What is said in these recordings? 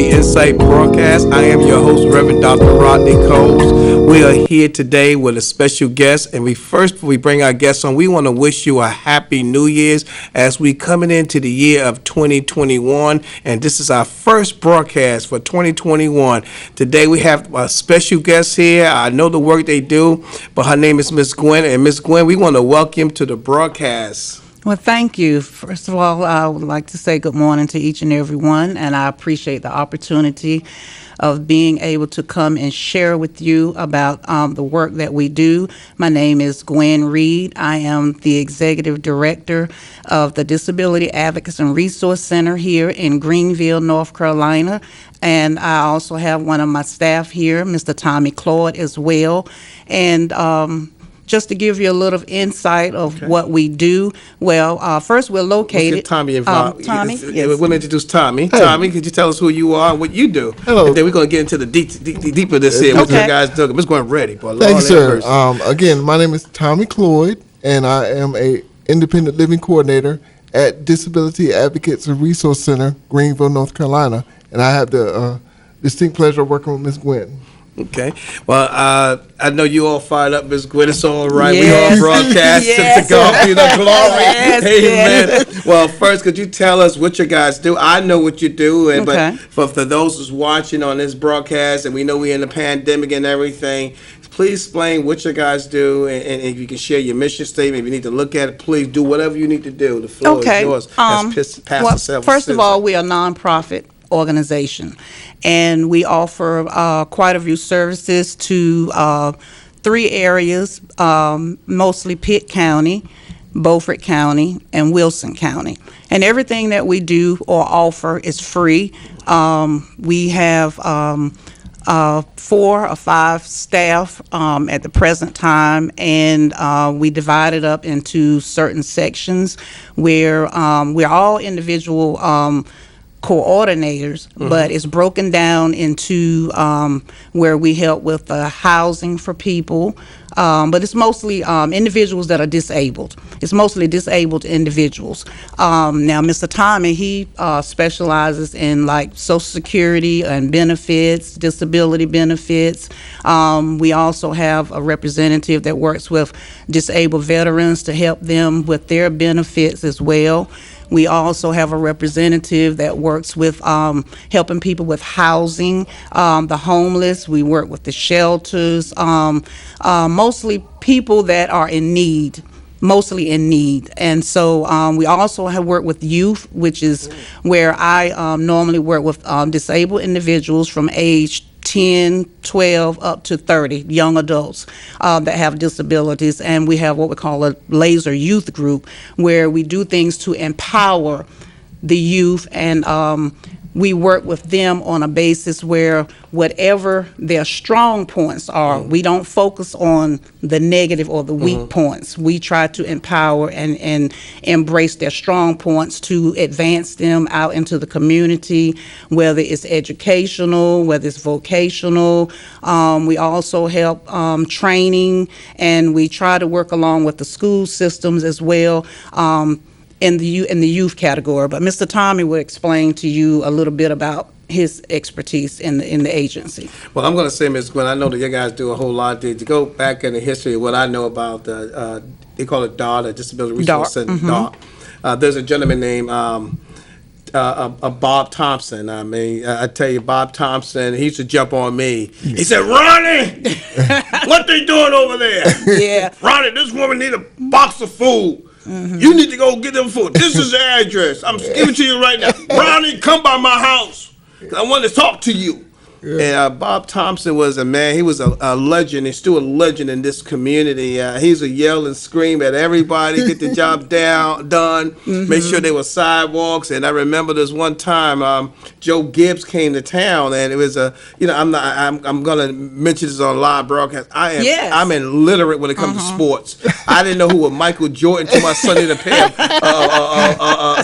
Disability Insight broadcast. I am your host, Reverend Dr. Rodney Coles. We are here today with a special guest, and before we bring our guests on, we want to wish you a happy New Year's as we coming into the year of 2021, and this is our first broadcast for 2021. Today we have a special guest here. I know the work they do, but her name is Miss Gwen, and Miss Gwen, we want to welcome to the broadcast. Well, thank you. First of all, I would like to say good morning to each and every one, and I appreciate the opportunity of being able to come and share with you about the work that we do. My name is Gwen Reid. I am the Executive Director of the Disability Advocacy and Resource Center here in Greenville, North Carolina, and I also have one of my staff here, Mr. Cloyd, as well. And just to give you a little insight of what we do. Well, first we're located. Let's get Tommy involved. Tommy, yes. We're going to introduce Tommy. Hey. Tommy, could you tell us who you are and what you do? Hello. And then we're going to get into the deeper of this here. What you guys do? Let's go ready. Boy. Thank you, sir. Again, my name is Tommy Cloyd, and I am a independent living coordinator at Disability Advocates and Resource Center, Greenville, North Carolina, and I have the distinct pleasure of working with Ms. Gwen. Okay. Well, I know you all fired up, Ms. Gwen. It's all right. Yes. We all broadcast Yes. to God be the glory. Yes. Amen. Well, first, could you tell us what you guys do? I know what you do, Okay. but for those who's watching on this broadcast, and we know we're in the pandemic and everything, please explain what you guys do, and if you can share your mission statement. If you need to look at it, please do whatever you need to do. The floor is yours. First of all, we are a nonprofit organization, and we offer quite a few services to three areas, mostly Pitt County, Beaufort County, and Wilson County. And everything that we do or offer is free. We have 4 or 5 staff at the present time, and we divide it up into certain sections where we're all individual coordinators, but it's broken down into where we help with housing for people, but it's mostly individuals that are disabled. It's mostly disabled individuals. Now, Mr. Tommy, he specializes in like Social Security and benefits, disability benefits. We also have a representative that works with disabled veterans to help them with their benefits as well. We also have a representative that works with helping people with housing, the homeless. We work with the shelters, mostly people that are in need. Mostly in need. And so we also have worked with youth, which is where I normally work with disabled individuals from age 10, 12, up to 30, young adults that have disabilities. And we have what we call a laser youth group, where we do things to empower the youth, and we work with them on a basis where whatever their strong points are, we don't focus on the negative or the weak points. We try to empower and embrace their strong points to advance them out into the community, whether it's educational, whether it's vocational. We also help training, and we try to work along with the school systems as well. In the youth category, but Mr. Tommy will explain to you a little bit about his expertise in the agency. Well, I'm going to say, Ms. Gwen, I know that you guys do a whole lot. To go back in the history of what I know about they call it DART, the Disability Resource Center, DART. There's a gentleman named Bob Thompson. I mean, I tell you, Bob Thompson, he used to jump on me. He said, "Ronnie, what they doing over there? Yeah. Ronnie, this woman need a box of food. You need to go get them food. This is the address. I'm giving it to you right now. Ronnie, come by my house. I want to talk to you." Yeah. And Bob Thompson was a man. He was a legend. He's still a legend in this community. He's a yell and scream at everybody, get the job done, make sure there were sidewalks. And I remember this one time, Joe Gibbs came to town, and it was I'm gonna mention this on live broadcast. I'm illiterate when it comes to sports. I didn't know who was Michael Jordan to my son in a pair of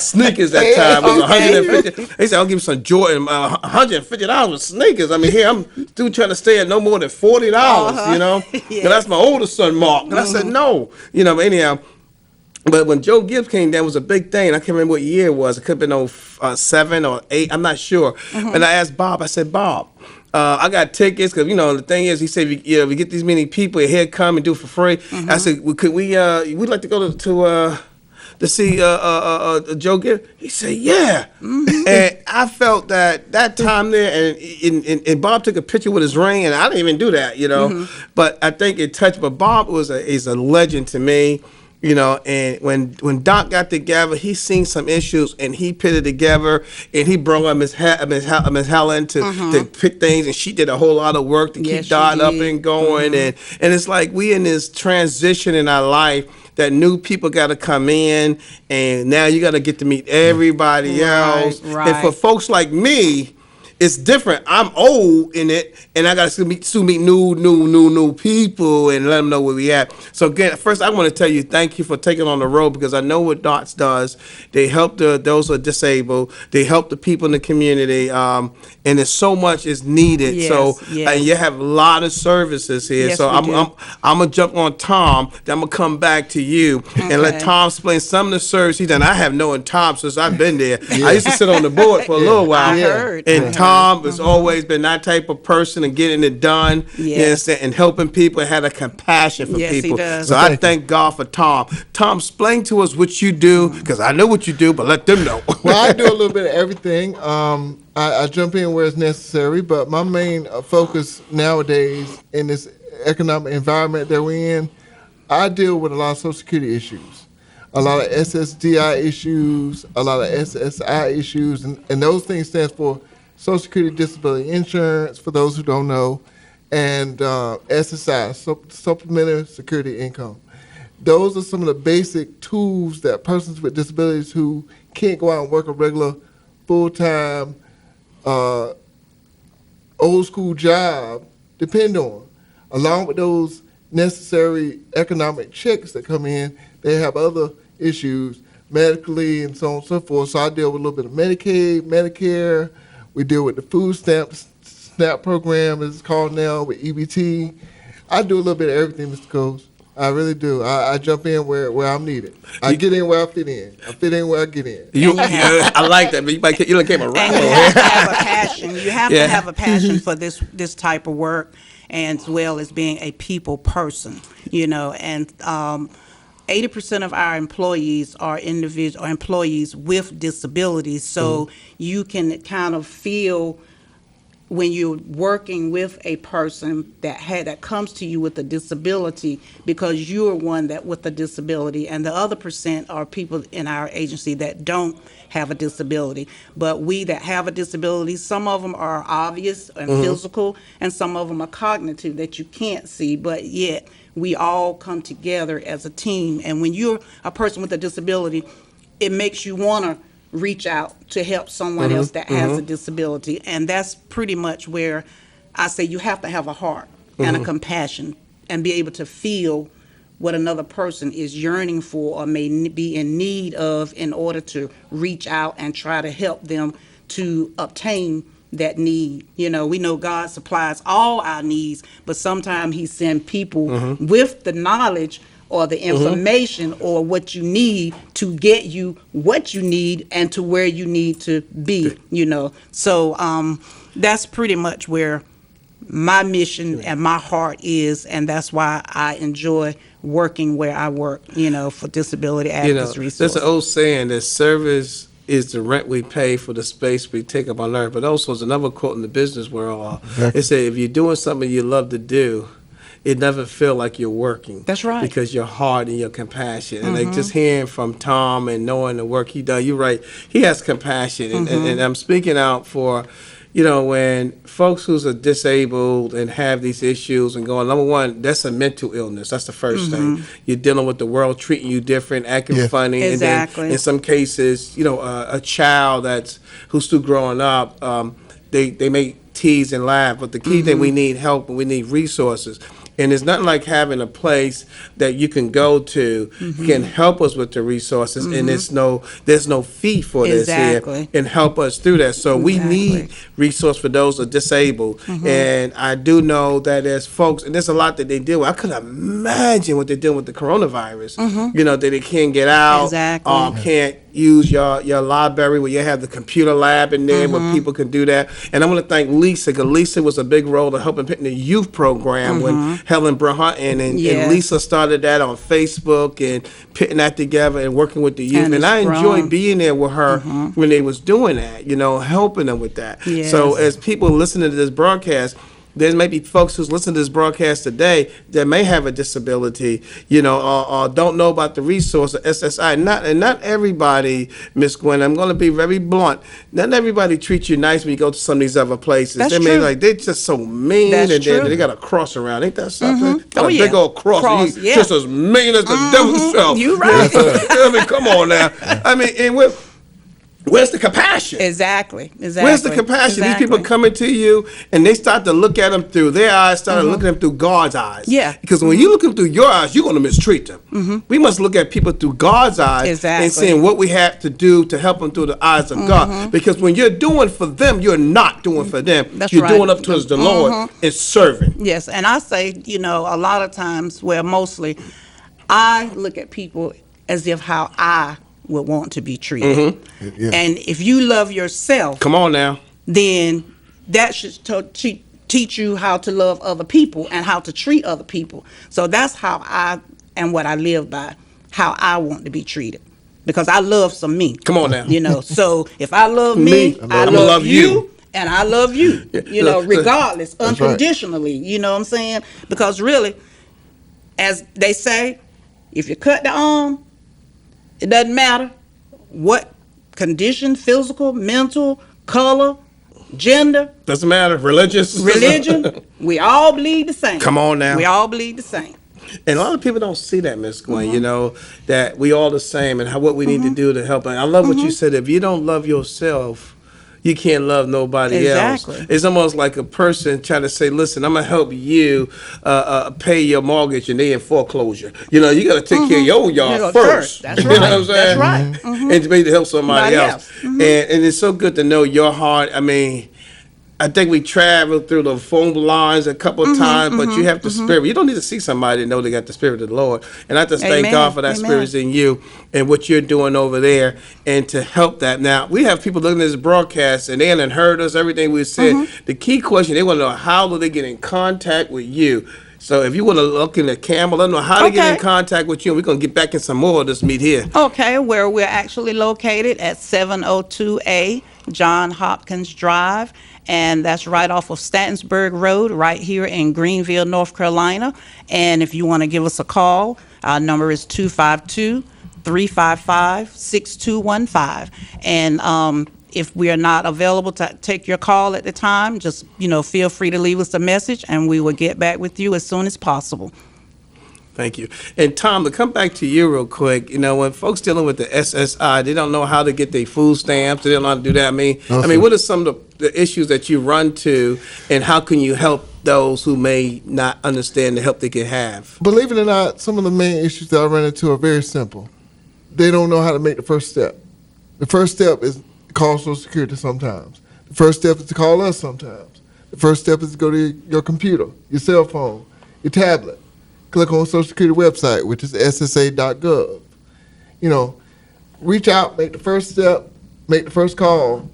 sneakers that time. It was $150. They said, "I'll give you some Jordan, $150 with sneakers." I mean, here I'm still trying to stay at no more than $40, you know. Yeah. And that's my oldest son, Mark. And I said, no, but anyhow. But when Joe Gibbs came down, it was a big thing. I can't remember what year it was. It could have been 07 or 8. I'm not sure. And I asked Bob. I said, Bob, I got tickets because the thing is, he said, we get these many people here, come and do it for free. I said, well, could we? We'd like to go to see Joe Gibbs. He said, yeah. And I felt that time there, and Bob took a picture with his ring, and I didn't even do that, But I think it touched. But Bob is a legend to me. And when Doc got together, he seen some issues and he put it together and he brought up Miss Helen to pick things, and she did a whole lot of work to keep Doc up and going. And it's like we in this transition in our life that new people got to come in, and now you got to get to meet everybody else. Right. And for folks like me, it's different. I'm old in it, and I got to meet new people and let them know where we at. So again, first I want to tell you thank you for taking on the road, because I know what DOTS does. They help those who are disabled. They help the people in the community, and there's so much is needed. And you have a lot of services here. Yes, so I'm gonna jump on Tom. Then I'm gonna come back to you and let Tom explain some of the services he's done. I have known Tom since I've been there. I used to sit on the board for a little while. I heard. And Tom has always been that type of person and getting it done, and helping people and had a compassion for people. He does. So I thank God for Tom. Tom, explain to us what you do, because I know what you do, but let them know. Well, I do a little bit of everything. I jump in where it's necessary, but my main focus nowadays in this economic environment that we're in, I deal with a lot of Social Security issues, a lot of SSDI issues, a lot of SSI issues, and those things stand for Social Security Disability Insurance, for those who don't know, and SSI, Supplementary Security Income. Those are some of the basic tools that persons with disabilities who can't go out and work a regular, full-time, old-school job depend on. Along with those necessary economic checks that come in, they have other issues, medically and so on and so forth. So I deal with a little bit of Medicaid, Medicare. We deal with the food SNAP program, as it's called now, with EBT. I do a little bit of everything, Mr. Coles. I really do. I jump in where I'm needed. I get in where I fit in. I fit in where I get in. I like that, but you came around. And you have to have a passion. You have to have a passion for this type of work, and as well as being a people person, and 80% of our employees are employees with disabilities, so you can kind of feel when you're working with a person that comes to you with a disability, because you're one that with a disability, and the other percent are people in our agency that don't have a disability. But we that have a disability, some of them are obvious and physical, and some of them are cognitive that you can't see, but yet we all come together as a team. And when you're a person with a disability, it makes you want to reach out to help someone else that has a disability. And that's pretty much where I say you have to have a heart and a compassion and be able to feel what another person is yearning for or may be in need of, in order to reach out and try to help them to obtain that need. We know God supplies all our needs, but sometimes he sends people with the knowledge or the information or what you need to get you what you need and to where you need to be, So that's pretty much where my mission and my heart is, and that's why I enjoy working where I work, for disability advocacy resources. There's an old saying that service is the rent we pay for the space we take up on earth. But also there's another quote in the business world. It says, if you're doing something you love to do, it never feel like you're working. That's right. Because your heart and your compassion. And like just hearing from Tom and knowing the work he does, you're right. He has compassion. And I'm speaking out for, when folks who's are disabled and have these issues and going, number one, that's a mental illness. That's the first thing. You're dealing with the world treating you different, acting funny. Exactly. And then in some cases, a child who's still growing up, they may tease and laugh, but the key thing, we need help and we need resources. And it's not like having a place that you can go to can help us with the resources, and there's no fee for this here, and help us through that. So we need resource for those who are disabled, and I do know that there's folks, and there's a lot that they deal with. I couldn't imagine what they're doing with the coronavirus. You know, that they can't get out, can't use your library where you have the computer lab in there where people can do that. And I want to thank Lisa, because Lisa was a big role to helping put in the youth program when Helen brought her in, and Lisa started that on Facebook and putting that together and working with the youth. And I enjoyed being there with her when they was doing that, you know, helping them with that. So as people listening to this broadcast, there may be folks who's listening to this broadcast today that may have a disability, you know, or don't know about the resource of SSI. Not everybody, Miss Gwen, I'm going to be very blunt. Not everybody treats you nice when you go to some of these other places. That's true. Like they're just so mean, That's and true. they got a cross around. Ain't that something? Got a yeah. big old cross. Yeah. Just as mean as the devil himself. You right. I mean, come on now. I mean, and where's the compassion? Exactly. Where's the compassion? These people coming to you and they start to look at them through their eyes, start looking at them through God's eyes. Yeah. Because when you look at them through your eyes, you're going to mistreat them. We must look at people through God's eyes and seeing what we have to do to help them through the eyes of God. Because when you're doing for them, you're not doing for them. You're doing up towards the Lord and serving. Yes, and I say, you know, a lot of times, well, mostly, I look at people as if how I would want to be treated. And if you love yourself, come on now, then that should teach you how to love other people and how to treat other people. So that's how I am, what I live by, how I want to be treated. Because I love some me. Come on now. You know, so if I love me, I love you. And I love you, you know, regardless, unconditionally, you know what I'm saying? Because really, as they say, if you cut the arm, it doesn't matter what condition, physical, mental, color, gender. Doesn't matter. Religion. We all believe the same. Come on now. We all believe the same. And a lot of people don't see that, Miss Gwen, you know, that we all the same and what we need to do to help. And I love what you said. If you don't love yourself, you can't love nobody else. It's almost like a person trying to say, listen, I'm going to help you pay your mortgage and they in foreclosure. You know, you got to take care of your yard first. That's you right. know what I'm saying? That's right. And to be to help somebody else. And it's so good to know your heart. I mean, I think we traveled through the phone lines a couple of times, but you have the spirit. You don't need to see somebody to know they got the spirit of the Lord. And I just thank God for that spirit in you and what you're doing over there and to help that. Now, we have people looking at this broadcast and they haven't heard us, everything we said. The key question, they want to know how do they get in contact with you. So if you want to look in the camera, let them know how to get in contact with you. And we're going to get back in some more of this meet here. Okay, where we're actually located at 702A John Hopkins Drive. And that's right off of Stantonsburg Road, right here in Greenville, North Carolina. And if you want to give us a call, our number is 252-355-6215. And if we are not available to take your call at the time, just, you know, feel free to leave us a message and we will get back with you as soon as possible. Thank you. And Tom, to come back to you real quick, you know, when folks dealing with the SSI, they don't know how to get their food stamps. They don't know how to do that. I mean, what are some of the issues that you run to, and how can you help those who may not understand the help they can have? Believe it or not, some of the main issues that I run into are very simple. They don't know how to make the first step. The first step is to call Social Security sometimes. The first step is to call us sometimes. The first step is to go to your computer, your cell phone, your tablet. Click on Social Security website, which is ssa.gov. You know, reach out, make the first step, make the first call.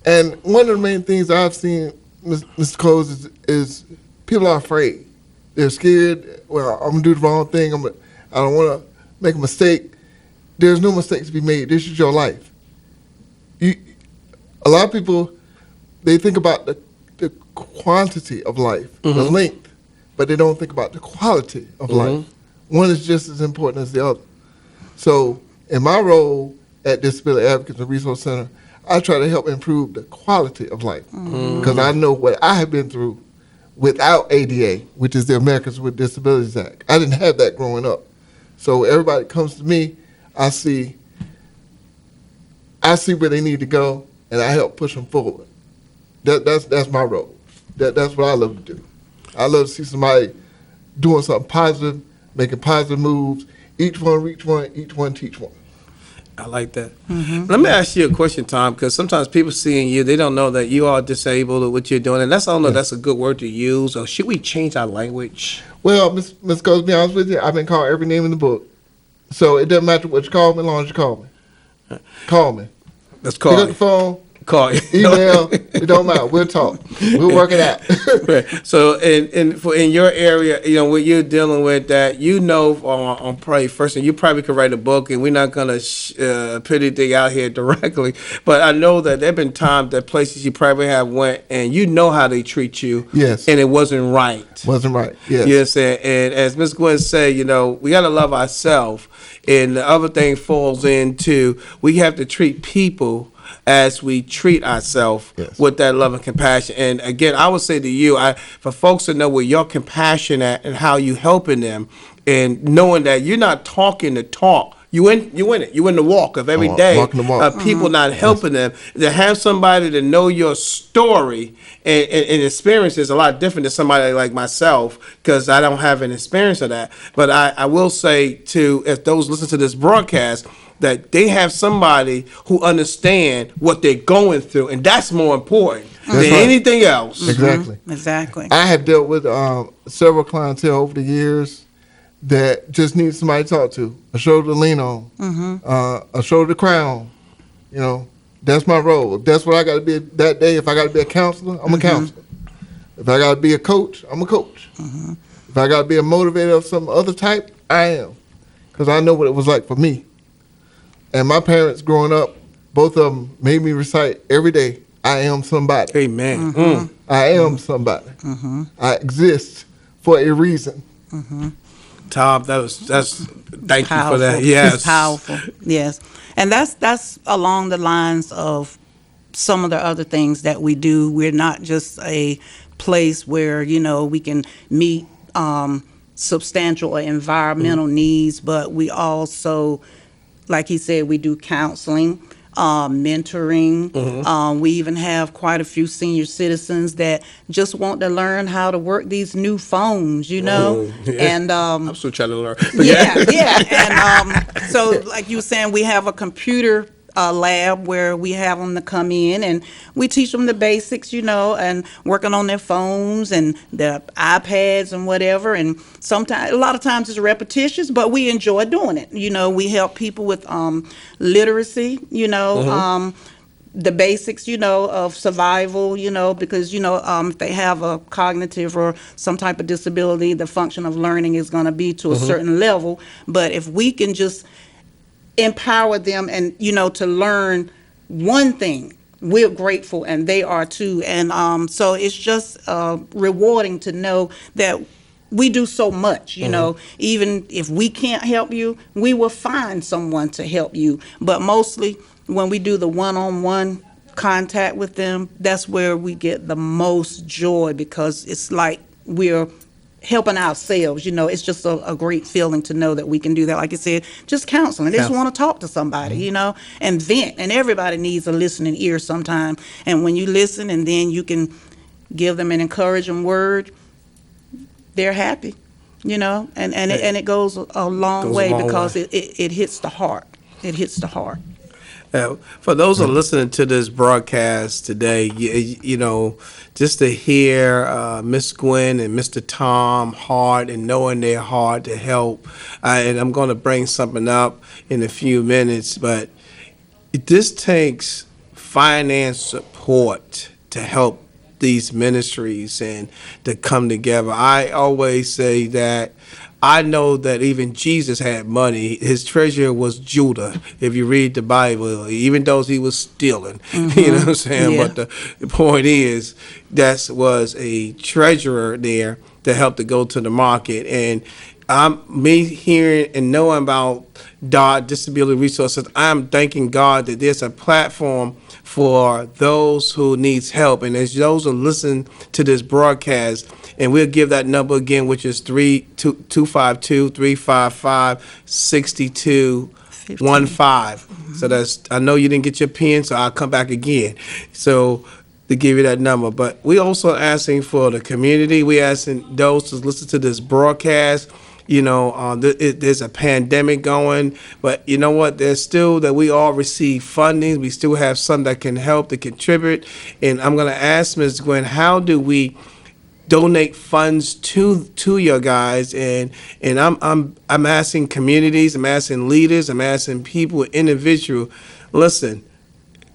And one of the main things I've seen, Mr. Cloyd, is people are afraid. They're scared. Well, I'm going to do the wrong thing. I don't want to make a mistake. There's no mistakes to be made. This is your life. A lot of people, they think about the quantity of life, the length, but they don't think about the quality of life. One is just as important as the other. So in my role at Disability Advocates and Resource Center, I try to help improve the quality of life because I know what I have been through without ADA, which is the Americans with Disabilities Act. I didn't have that growing up. So everybody comes to me, I see where they need to go, and I help push them forward. That's my role. That's what I love to do. I love to see somebody doing something positive, making positive moves. Each one reach one, each one teach one. I like that. Let me ask you a question, Tom, because sometimes people seeing you, they don't know that you are disabled or what you're doing, and I don't know that's a good word to use, or should we change our language? Well, Miss Coates, to be honest with you, I've been called every name in the book. So it doesn't matter what you call me as long as you call me. Call me. Let's call Pick up you. the phone. Call you. Email. It don't matter. We'll talk. We'll work it out. Right. So in your area, what you're dealing with, that on probably first, and you probably could write a book, and we're not gonna put anything out here directly, but I know that there've been times that places you probably have went, and how they treat you, Yes. and it wasn't right. Wasn't right. Yes. You know what I'm saying? And as Ms. Gwen said, we gotta love ourselves, and the other thing falls into we have to treat people as we treat ourselves with that love and compassion. And again, I would say to you, for folks to know where your compassion at and how you helping them, and knowing that you're not talking the talk, you in it. You in the walk of every day walking the walk. of people not helping them. To have somebody to know your story and experience is a lot different than somebody like myself, because I don't have an experience of that. But I will say if those listen to this broadcast, that they have somebody who understand what they're going through, and that's more important than anything else. Exactly. Exactly. I have dealt with several clientele over the years that just need somebody to talk to, a shoulder to lean on, a shoulder to cry on. That's my role. If that's what I got to be that day, if I got to be a counselor, I'm a counselor. If I got to be a coach, I'm a coach. If I got to be a motivator of some other type, I am, because I know what it was like for me. And my parents growing up, both of them made me recite every day, I am somebody. Amen. I am somebody. I exist for a reason. Tom, thank you for that. Powerful. Yes. Powerful. Yes. And that's along the lines of some of the other things that we do. We're not just a place where, we can meet substantial or environmental needs, but we also, like he said, we do counseling, mentoring. We even have quite a few senior citizens that just want to learn how to work these new phones, And I'm still trying to learn. And so, like you were saying, we have a computer lab where we have them to come in and we teach them the basics, and working on their phones and their iPads and whatever. And sometimes, a lot of times it's repetitious, but we enjoy doing it. We help people with literacy, the basics, of survival, because, if they have a cognitive or some type of disability, the function of learning is going to be to a certain level. But if we can just empower them and, to learn one thing, we're grateful, and they are too. And so it's just rewarding to know that we do so much, even if we can't help you, we will find someone to help you. But mostly when we do the one-on-one contact with them, that's where we get the most joy, because it's like we're helping ourselves. It's just a great feeling to know that we can do that. Like I said, just counseling. They just want to talk to somebody, and vent. And everybody needs a listening ear sometime. And when you listen and then you can give them an encouraging word, they're happy, and it goes a long way, because it hits the heart. It hits the heart. For those who are listening to this broadcast today, just to hear Miss Gwen and Mr. Tom heart and knowing their heart to help, and I'm going to bring something up in a few minutes, but this takes finance support to help these ministries and to come together. I always say that I know that even Jesus had money. His treasure was Judah, if you read the Bible, even though he was stealing. You know what I'm saying? Yeah. But the point is, that was a treasurer there to help to go to the market. And me hearing and knowing about disability resources, I'm thanking God that there's a platform for those who needs help. And as those who listen to this broadcast, and we'll give that number again, which is 252-355-6215. So I know you didn't get your pen, so I'll come back again. So to give you that number. But we also asking for the community. We asking those to listen to this broadcast. There's a pandemic going, but you know what? There's still that we all receive funding. We still have some that can help to contribute. And I'm going to ask Ms. Gwen, how do we donate funds to your guys? And I'm asking communities, I'm asking leaders, I'm asking people, individual. Listen,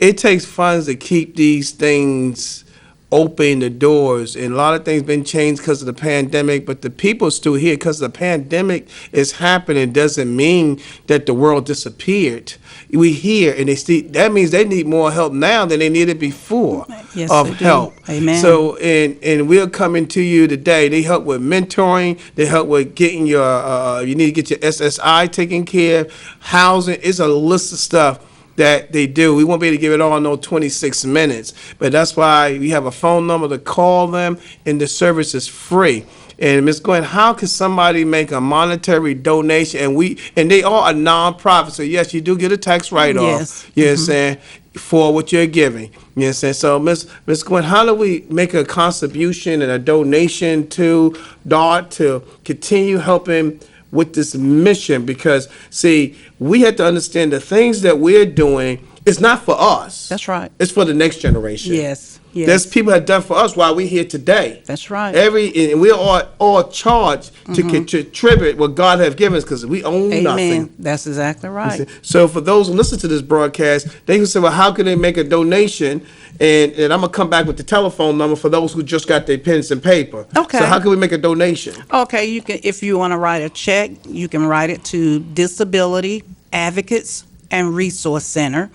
it takes funds to keep these things open, the doors, and a lot of things been changed because of the pandemic, but the people are still here because the pandemic is happening doesn't mean that the world disappeared. We here, and that means they need more help now than they needed before. Yes, of they do. help. Amen. So and we're coming to you today. They help with mentoring. They help with getting your you need to get your SSI taken care of, housing. It's a list of stuff that they do. We won't be able to give it all in no 26 minutes, but that's why we have a phone number to call them, and the service is free. And Ms. Gwen, how can somebody make a monetary donation? And they are a nonprofit, so yes, you do get a tax write-off. Yes. You know what I'm saying, for what you're giving. You know what I'm saying? So Ms. Gwen, how do we make a contribution and a donation to DART to continue helping with this mission? Because see, we have to understand the things that we're doing is not for us. That's right. It's for the next generation. Yes. Yes. There's people that done for us while we're here today. That's right. And we're all charged to contribute what God has given us, because we own Amen. nothing. That's exactly right. So for those who listen to this broadcast, they can say, well, how can they make a donation? And I'm going to come back with the telephone number for those who just got their pens and paper. Okay. So how can we make a donation? Okay, you can, if you want to write a check, you can write it to Disability Advocates and Resource Center.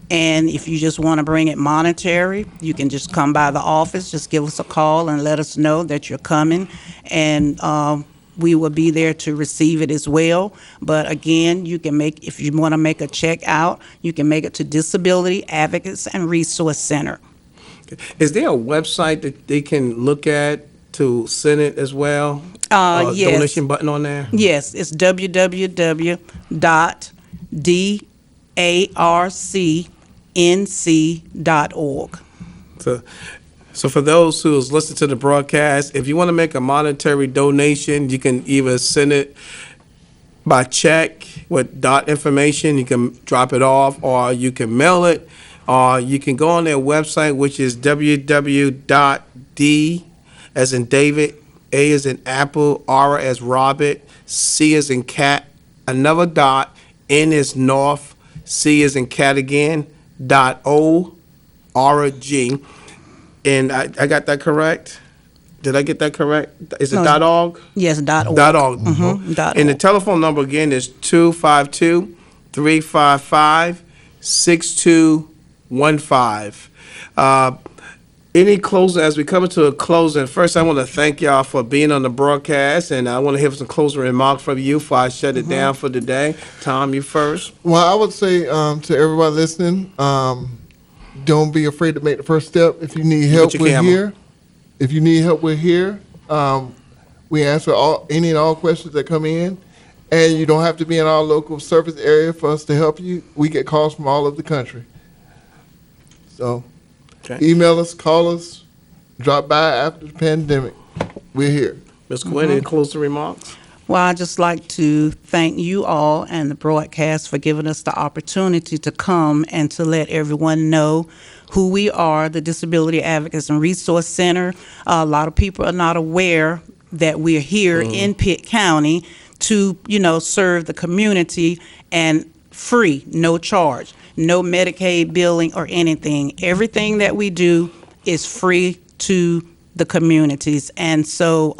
And if you just want to bring it monetary, you can just come by the office, just give us a call and let us know that you're coming. And we will be there to receive it as well. But again, you can if you want to make a check out, you can make it to Disability Advocates and Resource Center. Is there a website that they can look at to send it as well? Yes. Donation button on there? Yes, it's www.darcnc.org. So for those who's listening to the broadcast, if you want to make a monetary donation, you can either send it by check with DOT information, you can drop it off, or you can mail it, or you can go on their website, which is www.d as in David, A as in Apple, R as Robert, C as in cat, another dot, N as North, C as in cat again, .org. And I got that correct? Did I get that correct? Is it No. .org? Yes, .org. .org. And the .org. telephone number again is 252-355-6215. Any closing, as we come into a closing, first I want to thank y'all for being on the broadcast, and I want to hear some closing remarks from you before I shut it down for today. Tom, you first. Well, I would say to everybody listening, don't be afraid to make the first step. If you need help, your we're camera. here. If you need help, we're here. We answer any and all questions that come in. And you don't have to be in our local service area for us to help you. We get calls from all over the country. So email us, call us, drop by after the pandemic. We're here. Ms. Gwen, any closing remarks? Well, I'd just like to thank you all and the broadcast for giving us the opportunity to come and to let everyone know who we are, the Disability Advocates and Resource Center. A lot of people are not aware that we're here in Pitt County to, serve the community, and free, no charge, no Medicaid billing or anything. Everything that we do is free to the communities. And so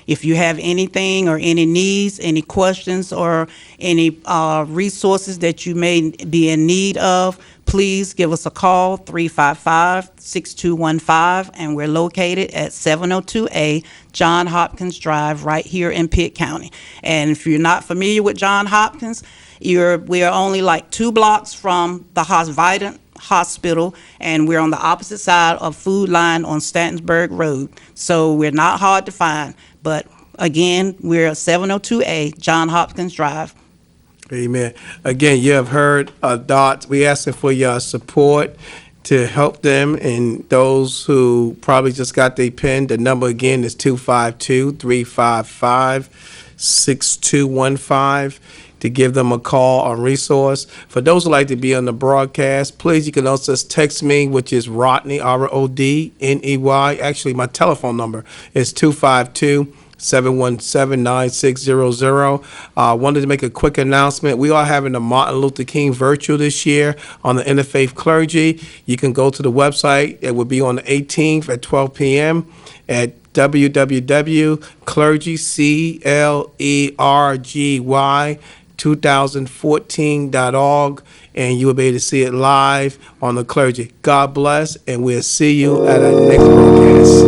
if you have anything or any needs, any questions, or any resources that you may be in need of, please give us a call, 355-6215, and we're located at 702A John Hopkins Drive right here in Pitt County. And if you're not familiar with John Hopkins, we are only like 2 blocks from the Vidant Hospital, and we're on the opposite side of Food Line on Stantonsburg Road. So we're not hard to find. But again, we're at 702A John Hopkins Drive. Amen. Again, you have heard DOT. We asking for your support. to help them. And those who probably just got their pen, the number again is 252-355-6215 to give them a call on resource. For those who like to be on the broadcast, please, you can also just text me, which is Rodney, Rodney. Actually, my telephone number is 252-717-9600. Wanted to make a quick announcement. We are having the Martin Luther King virtual this year on the Interfaith Clergy. You can go to the website. It will be on the 18th at 12 p.m. at www.clergy2014.org, and you will be able to see it live on the clergy. God bless, and we'll see you at our next broadcast.